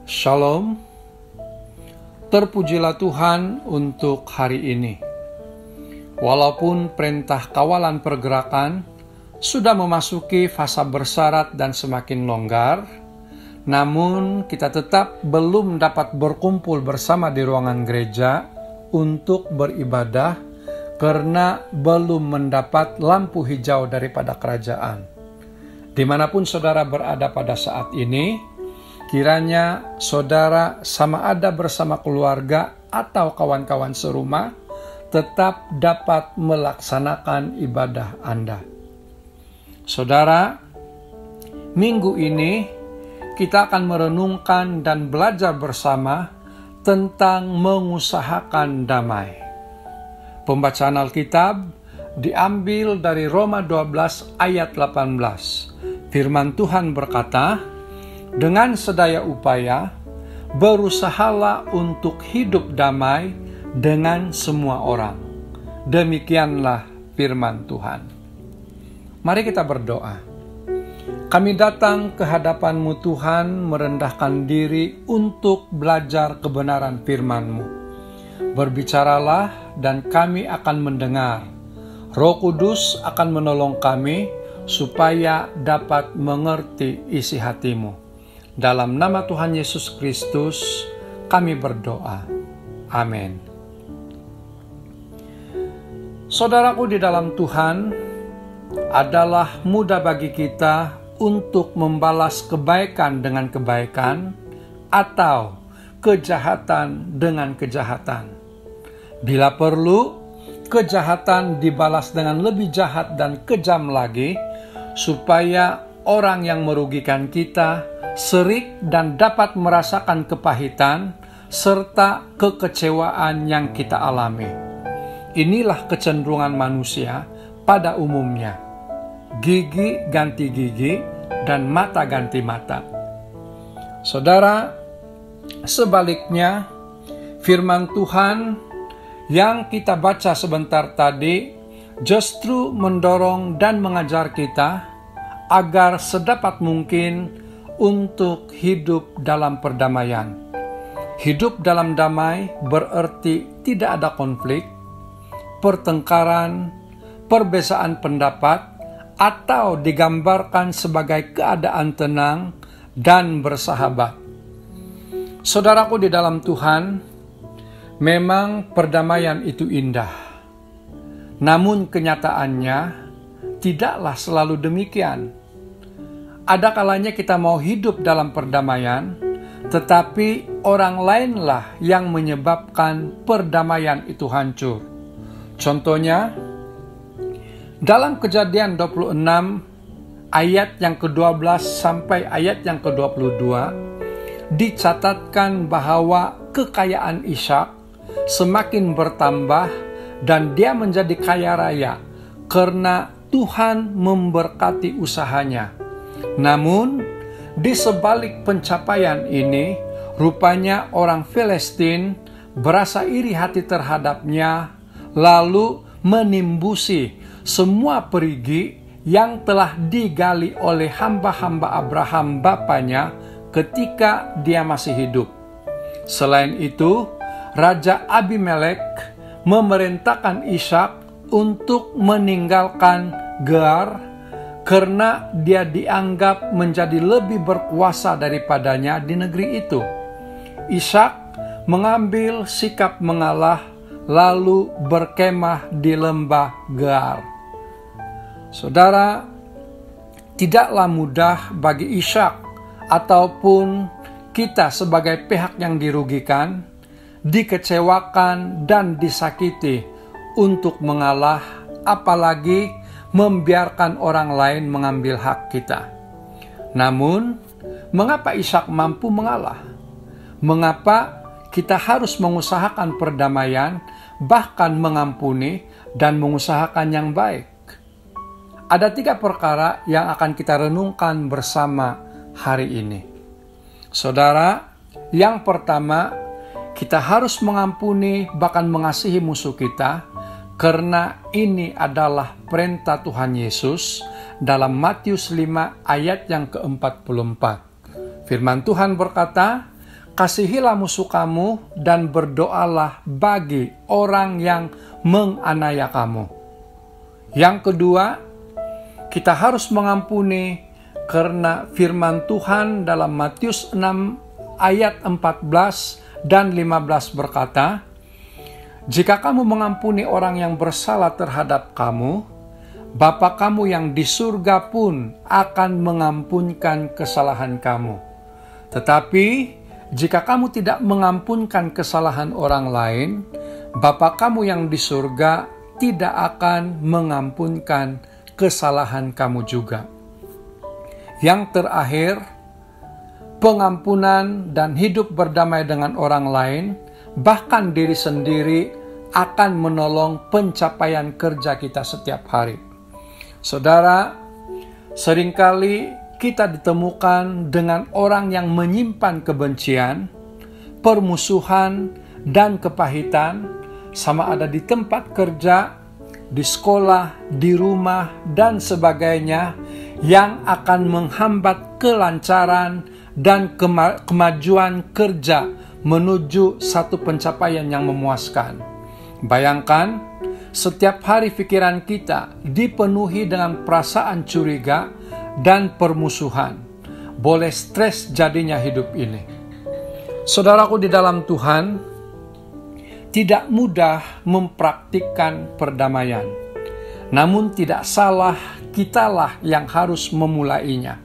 Shalom, terpujilah Tuhan untuk hari ini. Walaupun perintah kawalan pergerakan sudah memasuki fasa bersyarat dan semakin longgar, namun kita tetap belum dapat berkumpul bersama di ruangan gereja untuk beribadah karena belum mendapat lampu hijau daripada kerajaan. Dimanapun saudara berada pada saat ini, kiranya saudara sama ada bersama keluarga atau kawan-kawan serumah tetap dapat melaksanakan ibadah Anda. Saudara, minggu ini kita akan merenungkan dan belajar bersama tentang mengusahakan damai. Pembacaan Alkitab diambil dari Roma 12 ayat 18. Firman Tuhan berkata, dengan sedaya upaya, berusahalah untuk hidup damai dengan semua orang. Demikianlah firman Tuhan. Mari kita berdoa. Kami datang ke hadapan-Mu Tuhan, merendahkan diri untuk belajar kebenaran firman-Mu. Berbicaralah dan kami akan mendengar. Roh Kudus akan menolong kami supaya dapat mengerti isi hati-Mu. Dalam nama Tuhan Yesus Kristus, kami berdoa. Amin. Saudaraku di dalam Tuhan, adalah mudah bagi kita untuk membalas kebaikan dengan kebaikan atau kejahatan dengan kejahatan. Bila perlu, kejahatan dibalas dengan lebih jahat dan kejam lagi, supaya orang yang merugikan kita serik dan dapat merasakan kepahitan serta kekecewaan yang kita alami. Inilah kecenderungan manusia pada umumnya. Gigi ganti gigi dan mata ganti mata. Saudara, sebaliknya firman Tuhan yang kita baca sebentar tadi justru mendorong dan mengajar kita agar sedapat mungkin untuk hidup dalam perdamaian. Hidup dalam damai berarti tidak ada konflik, pertengkaran, perbedaan pendapat, atau digambarkan sebagai keadaan tenang dan bersahabat. Saudaraku di dalam Tuhan, memang perdamaian itu indah. Namun kenyataannya tidaklah selalu demikian. Ada kalanya kita mau hidup dalam perdamaian, tetapi orang lainlah yang menyebabkan perdamaian itu hancur. Contohnya, dalam Kejadian 26 ayat yang ke-12 sampai ayat yang ke-22, dicatatkan bahwa kekayaan Ishak semakin bertambah dan dia menjadi kaya raya karena Tuhan memberkati usahanya. Namun, di sebalik pencapaian ini, rupanya orang Filistin berasa iri hati terhadapnya, lalu menimbusi semua perigi yang telah digali oleh hamba-hamba Abraham bapanya ketika dia masih hidup. Selain itu, Raja Abimelek memerintahkan Ishak untuk meninggalkan Gerar karena dia dianggap menjadi lebih berkuasa daripadanya di negeri itu. Ishak mengambil sikap mengalah lalu berkemah di lembah Gerar. Saudara, tidaklah mudah bagi Ishak ataupun kita sebagai pihak yang dirugikan, dikecewakan dan disakiti untuk mengalah, apalagi membiarkan orang lain mengambil hak kita. Namun, mengapa Ishak mampu mengalah? Mengapa kita harus mengusahakan perdamaian, bahkan mengampuni dan mengusahakan yang baik? Ada 3 perkara yang akan kita renungkan bersama hari ini. Saudara, yang pertama, kita harus mengampuni bahkan mengasihi musuh kita, karena ini adalah perintah Tuhan Yesus dalam Matius 5 ayat yang ke-44. Firman Tuhan berkata, kasihilah musuh kamu dan berdoalah bagi orang yang menganiaya kamu. Yang kedua, kita harus mengampuni karena firman Tuhan dalam Matius 6 ayat 14 dan 15 berkata, "Jika kamu mengampuni orang yang bersalah terhadap kamu, Bapa kamu yang di surga pun akan mengampunkan kesalahan kamu. Tetapi jika kamu tidak mengampunkan kesalahan orang lain, Bapa kamu yang di surga tidak akan mengampunkan kesalahan kamu juga." Yang terakhir, pengampunan dan hidup berdamai dengan orang lain, bahkan diri sendiri, akan menolong pencapaian kerja kita setiap hari. Saudara, seringkali kita ditemukan dengan orang yang menyimpan kebencian, permusuhan, dan kepahitan, sama ada di tempat kerja, di sekolah, di rumah, dan sebagainya, yang akan menghambat kelancaran dan kemajuan kerja menuju satu pencapaian yang memuaskan. Bayangkan, setiap hari pikiran kita dipenuhi dengan perasaan curiga dan permusuhan. Boleh stres jadinya hidup ini. Saudaraku di dalam Tuhan, tidak mudah mempraktikkan perdamaian. Namun tidak salah, kitalah yang harus memulainya.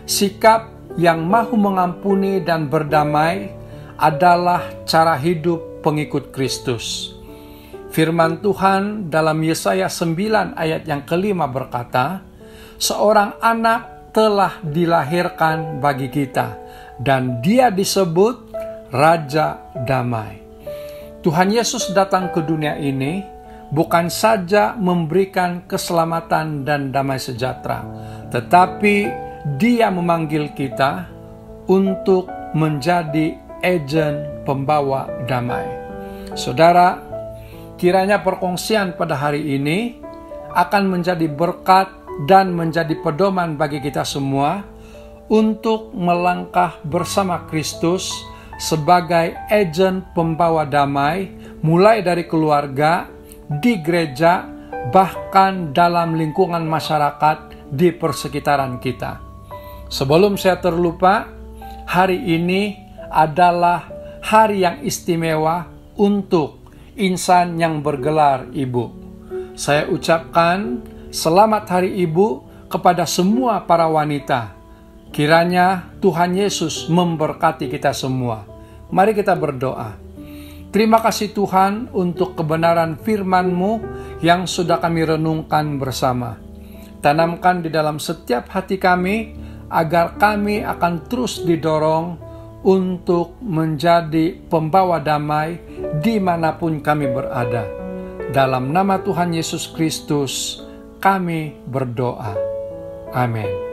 Sikap yang mahu mengampuni dan berdamai adalah cara hidup pengikut Kristus. Firman Tuhan dalam Yesaya 9 ayat yang kelima berkata, "Seorang anak telah dilahirkan bagi kita, dan dia disebut Raja Damai." Tuhan Yesus datang ke dunia ini bukan saja memberikan keselamatan dan damai sejahtera, tetapi Dia memanggil kita untuk menjadi agen pembawa damai. Saudara, kiranya perkongsian pada hari ini akan menjadi berkat dan menjadi pedoman bagi kita semua untuk melangkah bersama Kristus sebagai agen pembawa damai, mulai dari keluarga, di gereja, bahkan dalam lingkungan masyarakat di persekitaran kita. Sebelum saya terlupa, hari ini adalah hari yang istimewa untuk insan yang bergelar ibu. Saya ucapkan selamat Hari Ibu kepada semua para wanita. Kiranya Tuhan Yesus memberkati kita semua. Mari kita berdoa. Terima kasih Tuhan untuk kebenaran firman-Mu yang sudah kami renungkan bersama. Tanamkan di dalam setiap hati kami agar kami akan terus didorong untuk menjadi pembawa damai dimanapun kami berada. Dalam nama Tuhan Yesus Kristus kami berdoa. Amin.